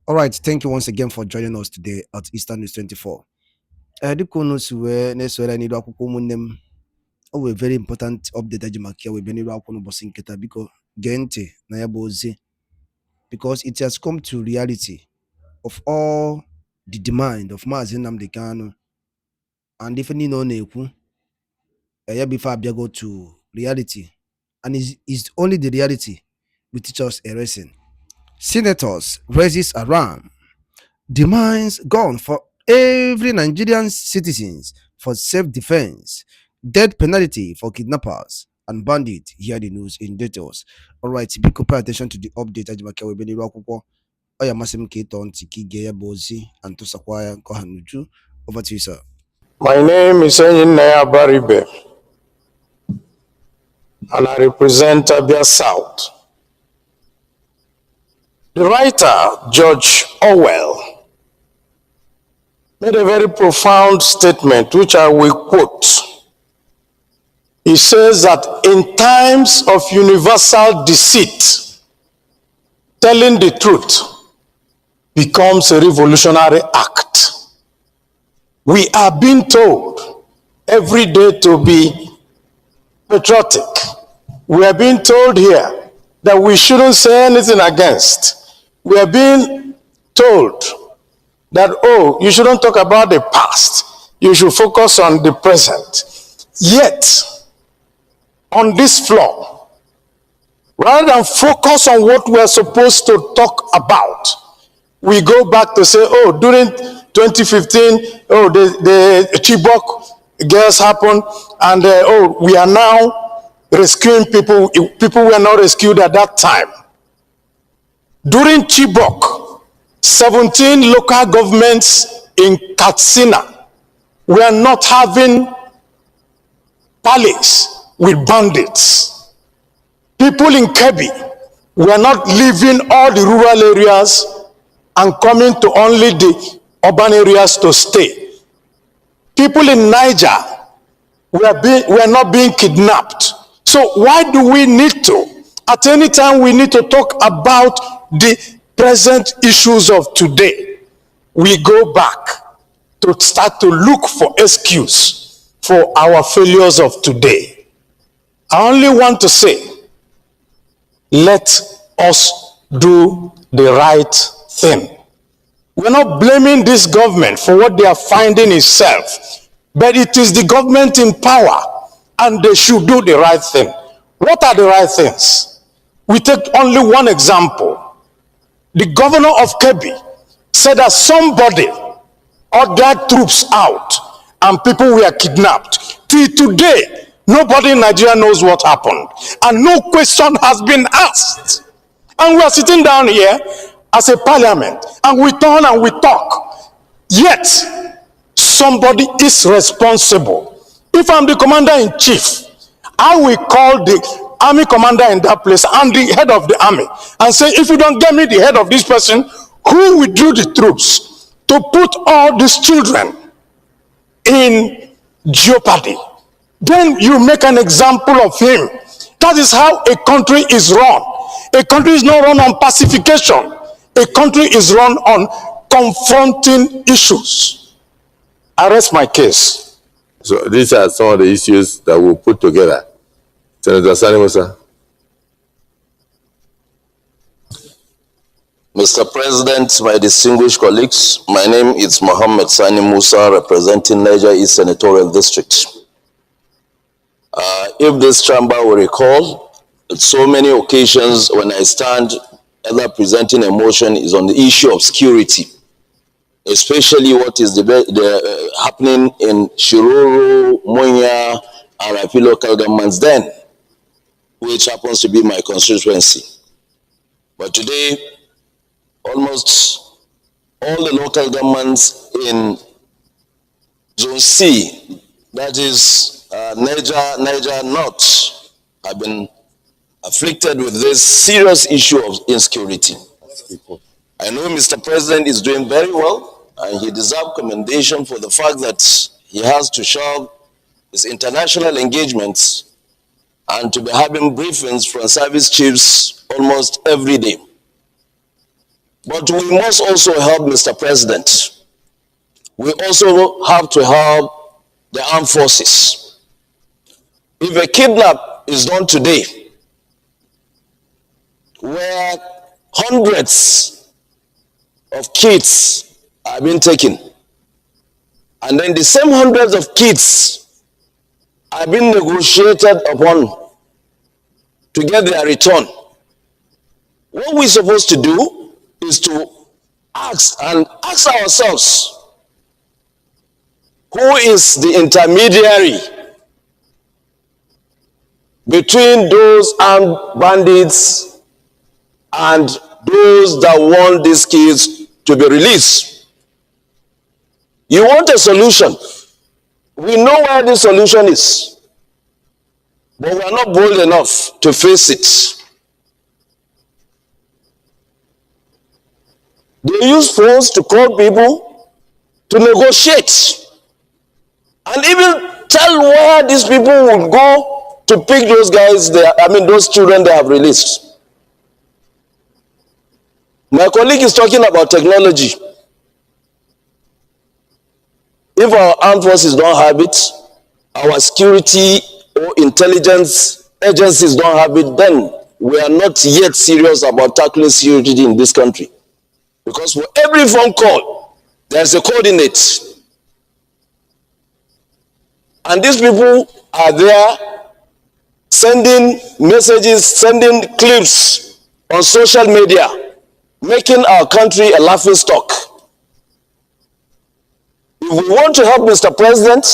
All right, thank you once again for joining us today at Eastern News 24. Dịka unu si wee na-esore n'iru akwụkwọ ụmụnne m, o wee very important update eji maka ya wee bịa n'iru akwụkwọ n'ụbọchị nketa. Biko gee ntị na ya bụ ozi, because it has come to reality of all the demand of Maazị Nnamdi Kanu and ife niile ọ na-ekwu ya bụ ife abịago to reality, and is only the reality will teach us a lesson. Senators raises alarm, demands gone for every Nigerian citizens for self-defense, death penalty for kidnappers and bandits. Hear the news in details. All right, big pay attention to the update. Ajimaka webeni akwụkwọ. Ọ ya masị m ka ịtọ ntị ka ige ya bụ ozi and tụsakwa ya nke ọha n'uju. Over to you, sir. My name is Engineer Baribe, and I represent Abia South. The writer, George Orwell, made a very profound statement, which I will quote. He says that in times of universal deceit, telling the truth becomes a revolutionary act. We are being told every day to be patriotic. We are being told here that we shouldn't say anything against. We are being told that, oh, you shouldn't talk about the past. You should focus on the present. Yet, on this floor, rather than focus on what we're supposed to talk about, we go back to say, oh, during 2015, oh, the Chibok girls happened, and oh, we are now rescuing people. People were not rescued at that time. During Chibok, 17 local governments in Katsina were not having palace with bandits. People in Kebbi were not leaving all the rural areas and coming to only the urban areas to stay. People in Niger were not being kidnapped. So why do we need to? At any time we need to talk about the present issues of today. We go back to start to look for excuse for our failures of today. I only want to say, let us do the right thing. We're not blaming this government for what they are finding itself, but it is the government in power, and they should do the right thing. What are the right things? We take only one example. The governor of Kebbi said that somebody ordered troops out and people were kidnapped. Till today, nobody in Nigeria knows what happened, and no question has been asked. And we are sitting down here as a parliament, and we turn and we talk. Yet, somebody is responsible. If I'm the commander-in-chief, I will call the army commander in that place and the head of the army and say, if you don't get me the head of this person who withdrew the troops to put all these children in jeopardy, then you make an example of him. That is how a country is run. A country is not run on pacification. A country is run on confronting issues. I rest my case. So these are some of the issues that we'll put together. Senator Sani Musa. Mr. President, my distinguished colleagues, my name is Mohammed Sani Musa, representing Niger East Senatorial District. If this chamber will recall, so many occasions when I stand either presenting a motion is on the issue of security, especially what is happening in Shiroro, Monya, and Rapi local governments then, which happens to be my constituency. But today, almost all the local governments in Zone C, that is Niger North, have been afflicted with this serious issue of insecurity. I know Mr. President is doing very well, and he deserves commendation for the fact that he has to show his international engagements and to be having briefings from service chiefs almost every day. But we must also help Mr. President. We also have to help the armed forces. If a kidnap is done today, where hundreds of kids are being taken, and then the same hundreds of kids are being negotiated upon to get their return, what we're supposed to do is to ask ourselves, who is the intermediary between those armed bandits and those that want these kids to be released? You want a solution. We know where the solution is, but we are not bold enough to face it. They use phones to call people to negotiate and even tell where these people will go to pick those guys, those children they have released. My colleague is talking about technology. If our armed forces don't have it, our security or intelligence agencies don't have it, then we are not yet serious about tackling security in this country. Because for every phone call, there's a coordinate. And these people are there sending messages, sending clips on social media, making our country a laughing stock. If we want to help Mr. President,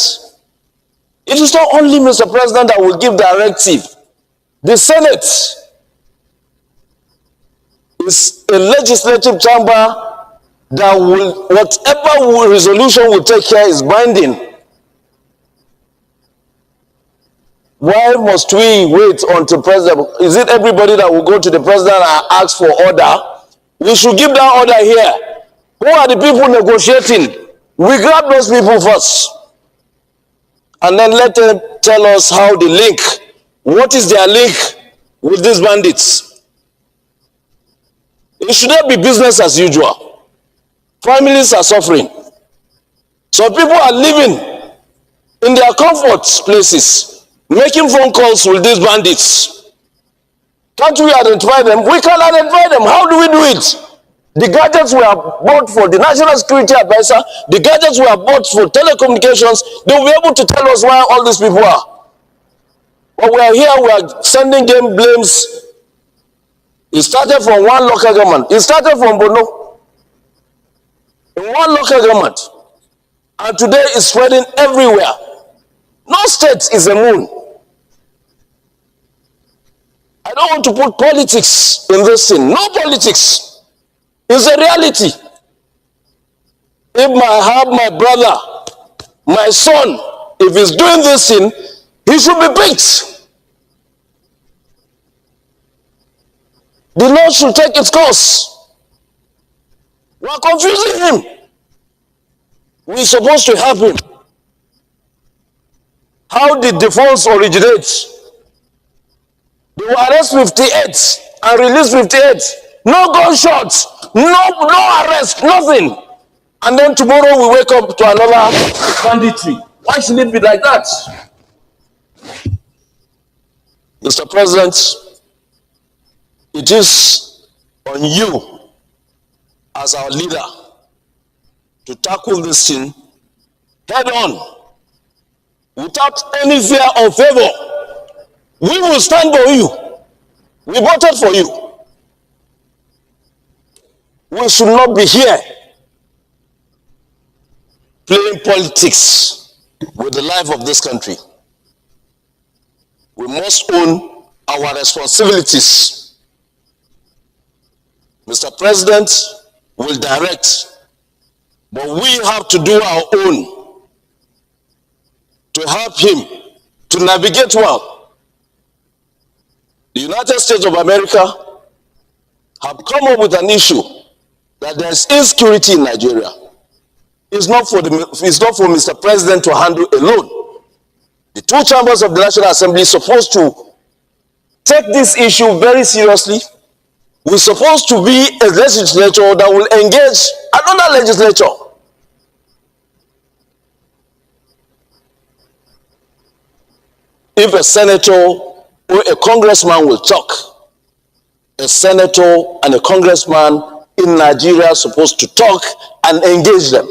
it is not only Mr. President that will give directive. The Senate is a legislative chamber that will, whatever resolution we take here is binding. Why must we wait until president? Is it everybody that will go to the president and ask for order? We should give that order here. Who are the people negotiating? We grab those people first. And then let them tell us how the link, what is their link with these bandits? It should not be business as usual. Families are suffering. So people are living in their comfort places, making phone calls with these bandits. Can't we identify them? We can identify them. How do we do it? The gadgets we have bought for the National Security Advisor, the gadgets we have bought for telecommunications, they will be able to tell us where all these people are. But we are here, we are sending them blames. It started from one local government. It started from Bono. In one local government. And today it's spreading everywhere. No state is immune. I don't want to put politics in this thing. No politics. It's a reality. If I have my brother, my son, if he's doing this thing, he should be picked. The law should take its course. We are confusing him. We're supposed to help him. How did the falls originate? They will arrest 58 and release 58. No gunshots, no arrest, nothing. And then tomorrow we wake up to another banditry. Why should it be like that? Mr. President, it is on you as our leader to tackle this thing head on without any fear or favor. We will stand for you. We voted for you. We should not be here playing politics with the life of this country. We must own our responsibilities. Mr. President will direct, but we have to do our own to help him to navigate well. The United States of America have come up with an issue that there's insecurity in Nigeria. It's not for Mr. President to handle alone. The two chambers of the National Assembly are supposed to take this issue very seriously We're supposed to be a legislature that will engage another legislature. If a senator or a congressman will talk, a senator and a congressman in Nigeria are supposed to talk and engage them.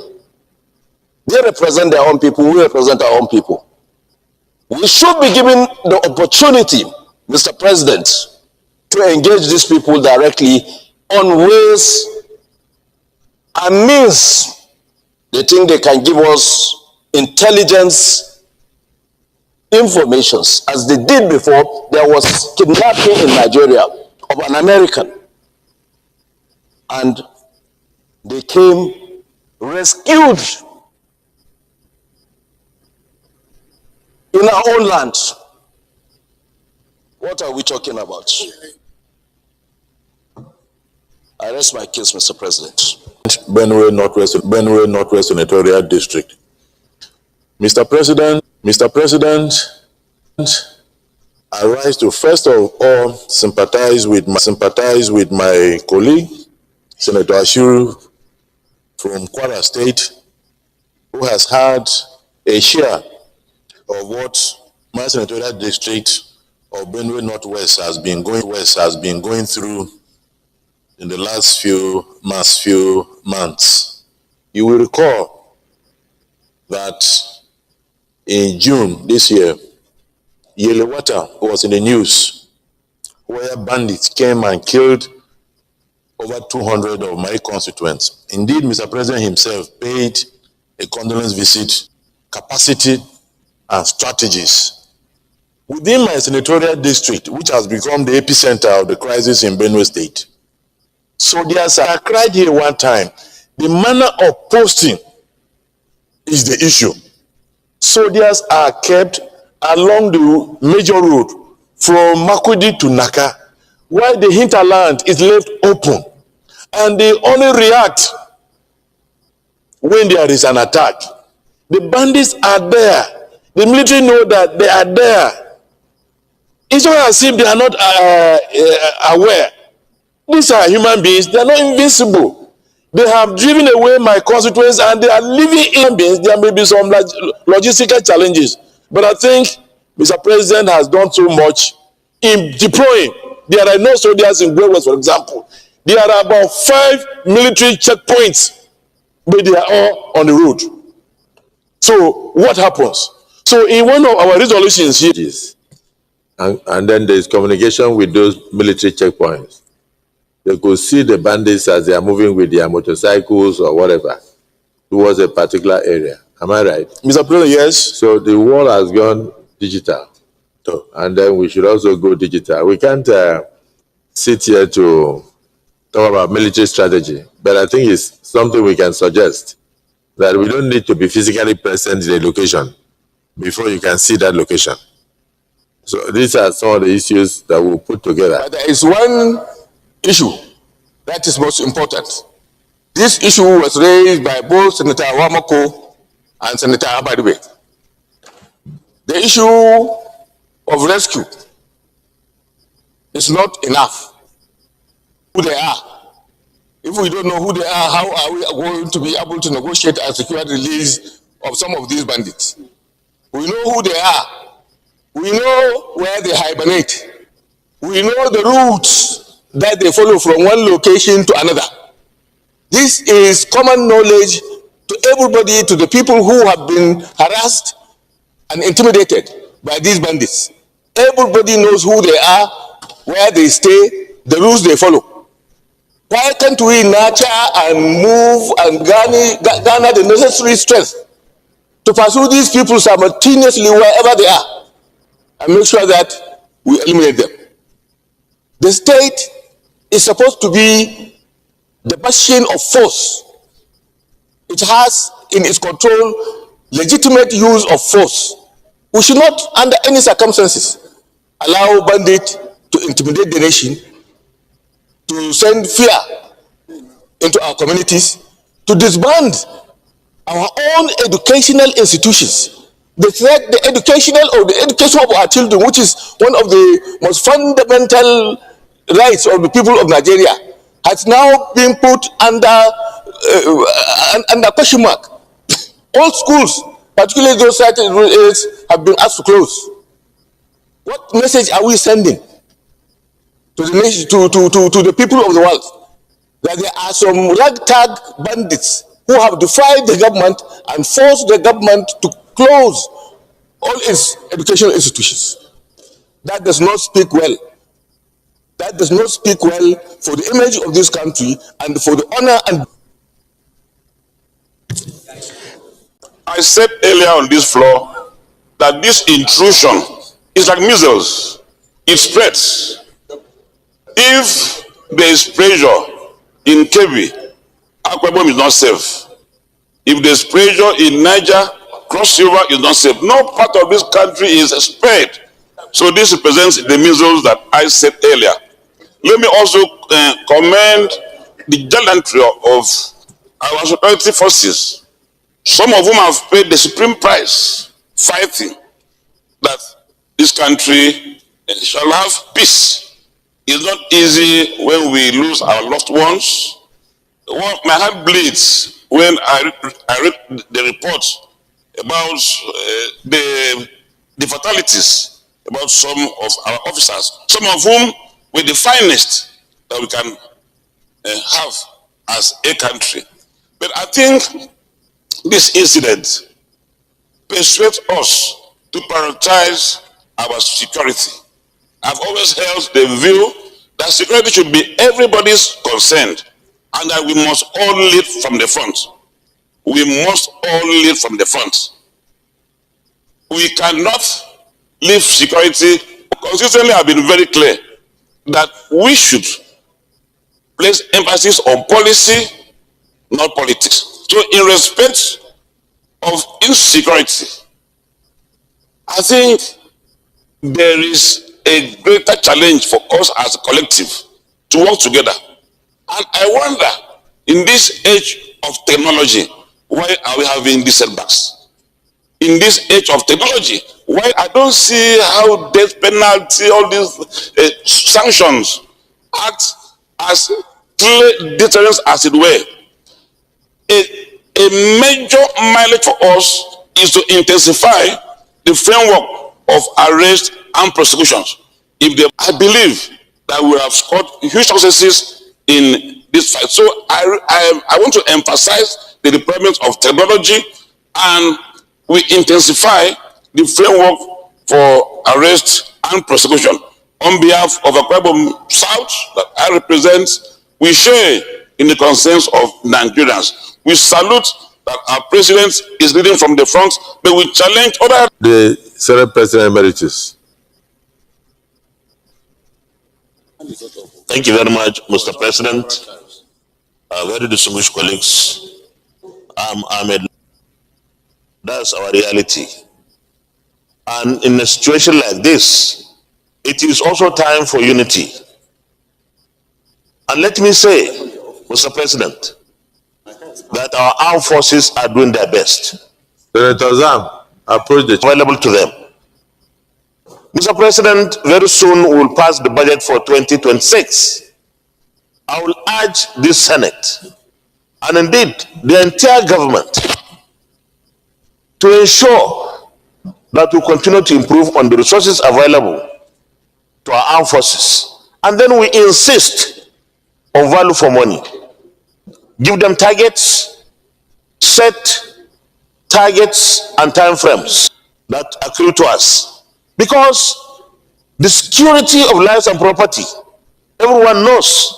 They represent their own people, we represent our own people. We should be given the opportunity, Mr. President, to engage these people directly on ways and means they think they can give us intelligence informations. As they did before, there was kidnapping in Nigeria of an American. And they came, rescued in our own land. What are we talking about? I rest my case, Mr. President. Benue Northwest Senatorial District. Mr. President, I rise to first of all sympathize with my colleague, Senator Ashiru from Kwara State, who has had a share of what my senatorial district of Benue Northwest has been going through in the last few months. You will recall that in June this year, Yelewata was in the news where bandits came and killed over 200 of my constituents. Indeed, Mr. President himself paid a condolence visit, capacity and strategies within my senatorial district, which has become the epicenter of the crisis in Benue State. Soldiers I cried here one time, the manner of posting is the issue. Soldiers are kept along the major road from Makurdi to Naka, while the hinterland is left open, and they only react when there is an attack. The bandits are there. The military know that they are there. It's not as if they are not aware. These are human beings. They are not invincible. They have driven away my constituents and they are living in beings. There may be some logistical challenges. But I think Mr. President has done so much in deploying. There are no soldiers in Gwewas, for example. There are about 5 military checkpoints, but they are all on the road. So what happens? So in one of our resolutions here, and then there's communication with those military checkpoints. They could see the bandits as they are moving with their motorcycles or whatever towards a particular area. Am I right? Mr. President, yes. So the world has gone digital. And then we should also go digital. We can't sit here to talk about military strategy, but I think it's something we can suggest, that we don't need to be physically present in a location before you can see that location. So these are some of the issues that we'll put together. But there is one issue that is most important. This issue was raised by both Senator Wamako and Senator Abadiwe. The issue of rescue is not enough. Who they are. If we don't know who they are, how are we going to be able to negotiate and secure the release of some of these bandits? We know who they are. We know where they hibernate. We know the routes that they follow from one location to another. This is common knowledge to everybody, to the people who have been harassed and intimidated by these bandits. Everybody knows who they are, where they stay, the routes they follow. Why can't we nurture and move and garner the necessary strength to pursue these people simultaneously wherever they are and make sure that we eliminate them? The state is supposed to be the bastion of force. It has in its control legitimate use of force. We should not, under any circumstances, allow bandits to intimidate the nation, to send fear into our communities, to disband our own educational institutions. The threat, the education of our children, which is one of the most fundamental rights of the people of Nigeria has now been put under question mark. All schools, particularly those cited in Rule 8, have been asked to close. What message are we sending to the nation, to the people of the world, that there are some ragtag bandits who have defied the government and forced the government to close all its educational institutions? That does not speak well. That does not speak well for the image of this country and for the honor and. I said earlier on this floor that this intrusion is like measles. It spreads. If there is pressure in Kebbi, Akwebom is not safe. If there is pressure in Niger, Cross River is not safe. No part of this country is spread. So this represents the measles that I said earlier. Let me also commend the gallantry of our security forces, some of whom have paid the supreme price fighting that this country shall have peace. It's not easy when we lose our loved ones. My heart bleeds when I read the reports about the fatalities about some of our officers, some of whom were the finest that we can have as a country. But I think this incident persuades us to prioritize our security. I've always held the view that security should be everybody's concern and that we must all lead from the front. We must all lead from the front. We cannot leave security. Consistently, I've been very clear that we should place emphasis on policy, not politics. So in respect of insecurity, I think there is a greater challenge for us as a collective to work together. And I wonder, in this age of technology, why are we having these setbacks? In this age of technology, why I don't see how death penalty, all these sanctions act as deterrence, as it were. A major mileage for us is to intensify the framework of arrest and prosecutions. I believe that we have scored huge successes in this fight. So I want to emphasize the deployment of technology, and we intensify the framework for arrest and prosecution. On behalf of Akwebom South that I represent, we share in the concerns of Nigerians. We salute that our president is leading from the front, but we challenge other. The Senate President Emeritus. Thank you very much, Mr. President. Very distinguished colleagues. That's our reality. And in a situation like this, it is also time for unity. And let me say, Mr. President, that our armed forces are doing their best. Senator Zam, approach the Available to them. Mr. President, very soon we will pass the budget for 2026. I will urge this Senate, and indeed the entire government, to ensure that we continue to improve on the resources available to our armed forces. And then we insist on value for money. Give them targets, set targets and time frames that accrue to us. Because the security of lives and property, everyone knows,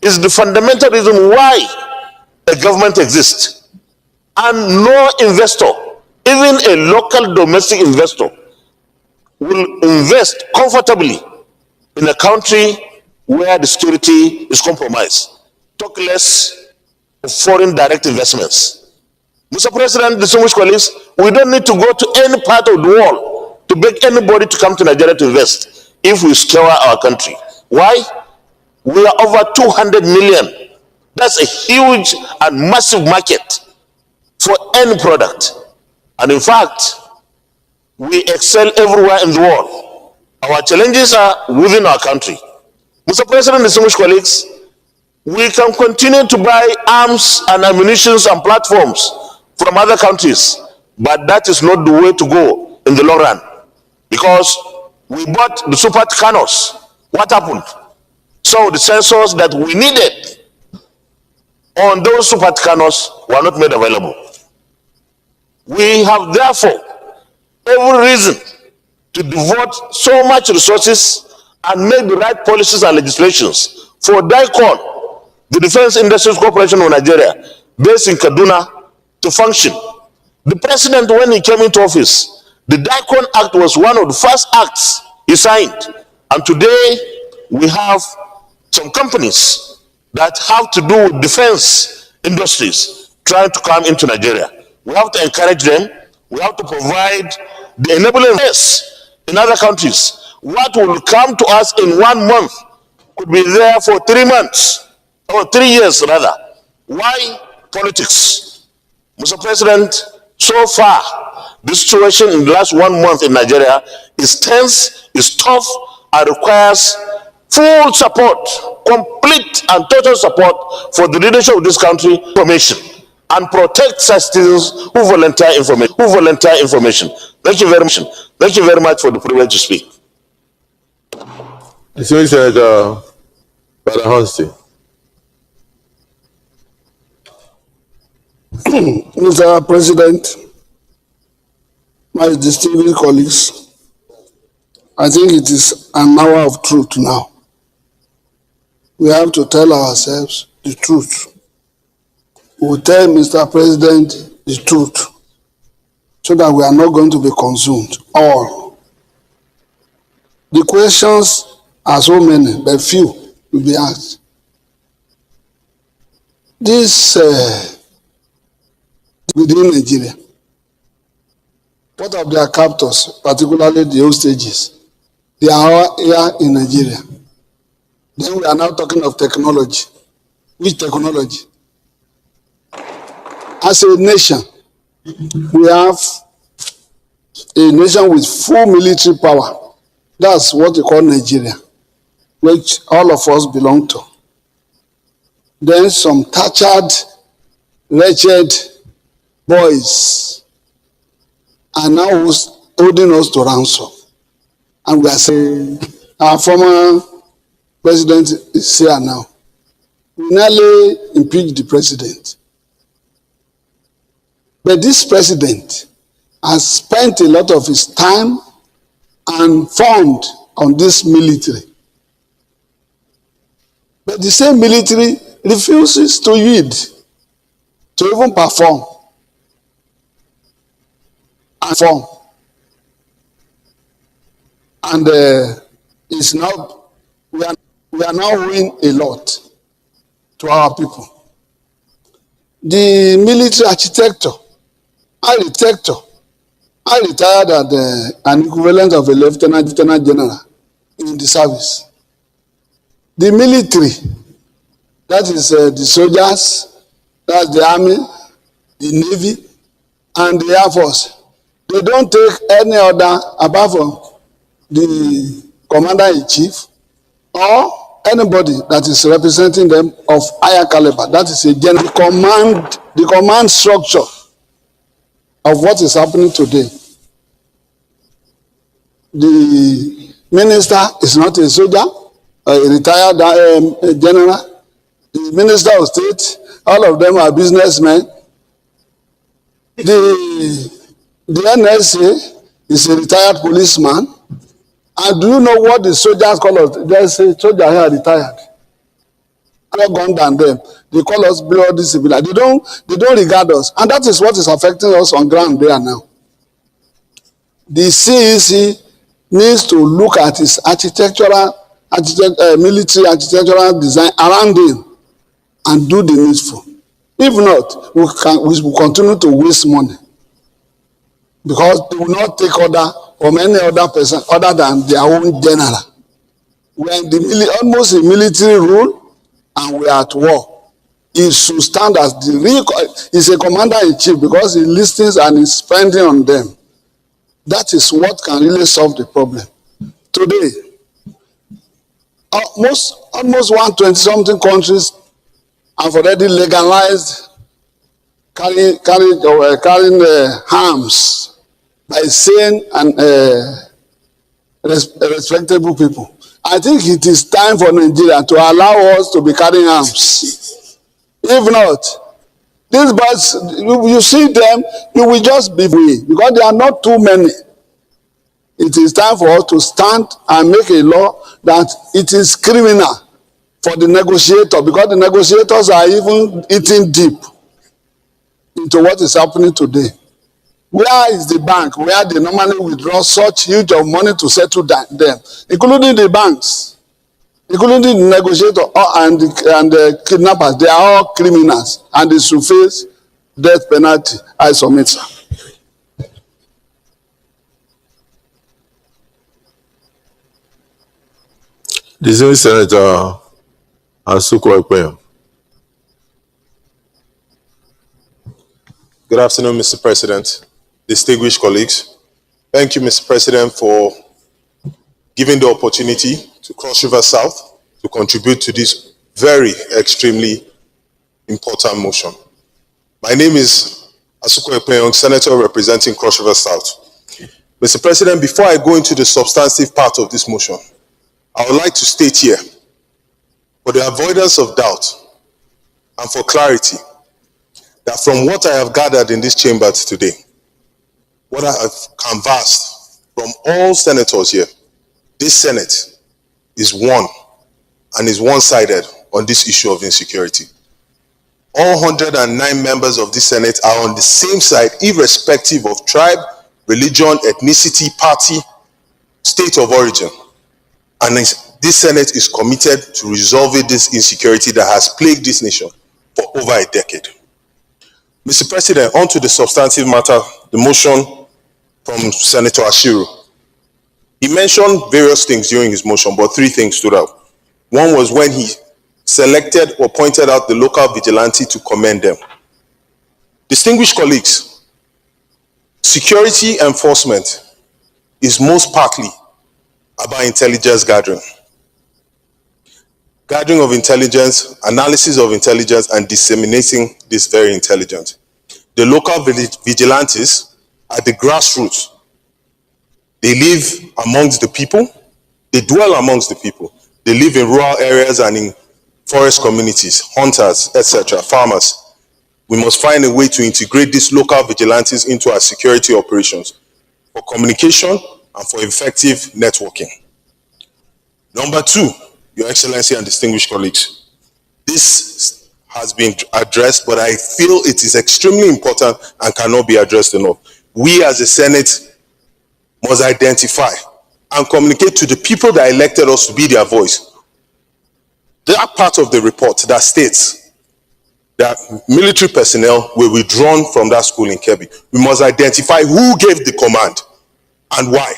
is the fundamental reason why a government exists. And no investor, even a local domestic investor, will invest comfortably in a country where the security is compromised. Talk less of foreign direct investments. Mr. President, distinguished colleagues, we don't need to go to any part of the world to beg anybody to come to Nigeria to invest if we secure our country. Why? We are over 200 million. That's a huge and massive market for any product. And in fact, we excel everywhere in the world. Our challenges are within our country. Mr. President, distinguished colleagues, we can continue to buy arms and ammunition and platforms from other countries, but that is not the way to go in the long run, because we bought the super Tucanos. What happened? So the sensors that we needed on those super Tucanos were not made available. We have therefore every reason to devote so much resources and make the right policies and legislations for DICON, the Defense Industries Corporation of Nigeria, based in Kaduna, to function. The president, when he came into office, the DICON Act was one of the first acts he signed. And today, we have some companies that have to do with defense industries trying to come into Nigeria. We have to encourage them. We have to provide the enabling space in other countries. What will come to us in 1 month could be there for 3 months, or 3 years rather. Why politics? Mr. President, so far, the situation in the last 1 month in Nigeria is tense, is tough, and requires full support, complete and total support for the leadership of this country, information, and protect citizens who volunteer information. Thank you very much. Thank you very much for the privilege to speak. Distinguished Senator Badahonsi. Mr. President, my distinguished colleagues, I think it is an hour of truth now. We have to tell ourselves the truth. We will tell Mr. President the truth so that we are not going to be consumed. All. The questions are so many, but few will be asked. This within Nigeria, what of their captors, particularly the hostages? They are here in Nigeria. Then we are now talking of technology. Which technology? As a nation, we have a nation with full military power. That's what we call Nigeria, which all of us belong to. Then some tortured, wretched boys are now holding us to ransom. And we are saying, our former president is here now. We nearly impeached the president. But this president has spent a lot of his time and fund on this military. But the same military refuses to yield, to even perform. And it's now, we are now owing a lot to our people. The military architecture, I retired at an equivalent of a lieutenant general in the service. The military, that is the soldiers, that's the army, the navy, and the air force. They don't take any other apart from the commander-in-chief or anybody that is representing them of higher caliber. That is a general command, the command structure of what is happening today. The minister is not a soldier, a retired general. The minister of state, all of them are businessmen. The NSA is a retired policeman. And do you know what the soldiers call us? They say, soldier here retired. I've gone down them. They call us bloody civilians. They don't regard us. And that is what is affecting us on ground there now. The CEC needs to look at its military architectural design around him and do the needful. If not, we will continue to waste money. Because they will not take order from any other person other than their own general. We are in almost in military rule and we are at war. He should stand as the real, he's a commander-in-chief because he listens and is spending on them. That is what can really solve the problem. Today, almost 120 something countries have already legalized carrying arms by sane and respectable people. I think it is time for Nigeria to allow us to be carrying arms. If not, these boys, you see them, you will just be free because there are not too many. It is time for us to stand and make a law that it is criminal for the negotiator, because the negotiators are even eating deep into what is happening today. Where is the bank where they normally withdraw such huge of money to settle them, including the banks, including the negotiator and the kidnappers? They are all criminals and they should face death penalty. I submit, sir. Distinguished Senator Asuko Ekpenyong. Good afternoon, Mr. President, distinguished colleagues. Thank you, Mr. President, for giving the opportunity to Cross River South to contribute to this very extremely important motion. My name is Asuko Ekpenyong, Senator representing Cross River South. Mr. President, before I go into the substantive part of this motion, I would like to state here, for the avoidance of doubt and for clarity, that from what I have gathered in this chamber today, what I have canvassed from all senators here, this Senate is one and is one-sided on this issue of insecurity. All 109 members of this Senate are on the same side, irrespective of tribe, religion, ethnicity, party, state of origin. And this Senate is committed to resolving this insecurity that has plagued this nation for over a decade. Mr. President, on to the substantive matter, the motion from Senator Ashiru. He mentioned various things during his motion, but three things stood out. One was when he selected or pointed out the local vigilante to commend them. Distinguished colleagues, security enforcement is most partly about intelligence gathering. Gathering of intelligence, analysis of intelligence, and disseminating this very intelligence. The local vigilantes are the grassroots. They live amongst the people. They dwell amongst the people. They live in rural areas and in forest communities, hunters, etc., farmers. We must find a way to integrate these local vigilantes into our security operations for communication and for effective networking. Number two, Your Excellency and distinguished colleagues, this has been addressed, but I feel it is extremely important and cannot be addressed enough. We as a Senate must identify and communicate to the people that elected us to be their voice. That part of the report that states that military personnel were withdrawn from that school in Kebbi. We must identify who gave the command and why.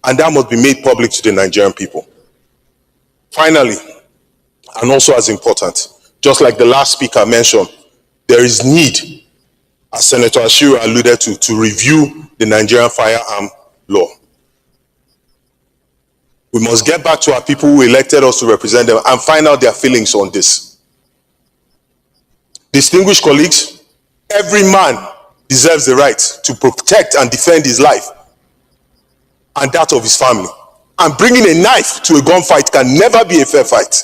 And that must be made public to the Nigerian people. Finally, and also as important, just like the last speaker mentioned, there is need, as Senator Ashiru alluded to review the Nigerian firearm law. We must get back to our people who elected us to represent them and find out their feelings on this. Distinguished colleagues, every man deserves the right to protect and defend his life and that of his family. And bringing a knife to a gunfight can never be a fair fight.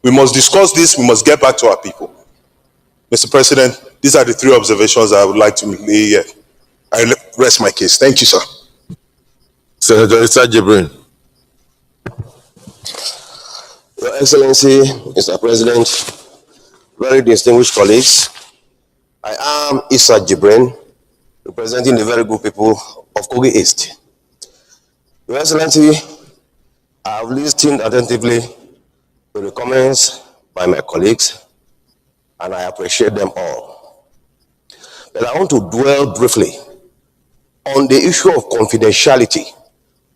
We must discuss this. We must get back to our people. Mr. President, these are the three observations I would like to make here. I rest my case. Thank you, sir. Senator Issa Jibrin. Your Excellency, Mr. President, very distinguished colleagues, I am Issa Jibrin, representing the very good people of Kogi East. Your Excellency, I have listened attentively to the comments by my colleagues, and I appreciate them all. But I want to dwell briefly on the issue of confidentiality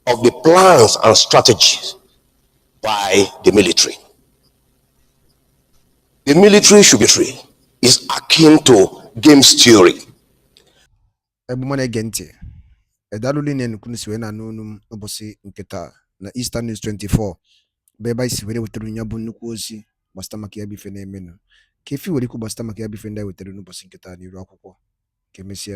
of the plans and strategies by the military. The military should be free, is akin to game theory. Ebumone gente. Edaluli ne nukunu siwe na nunum obosi nketa na Eastern News 24 bụ ebe anyị si were wetara ya bụ nnukwu ozi gbasara maka ya bụ ife na-emenụ ka efi were ikwu gbasara maka ya bụ ife ndị anyị wetara n'ụbọchị nkịta n'iru akwụkwọ ka emesịa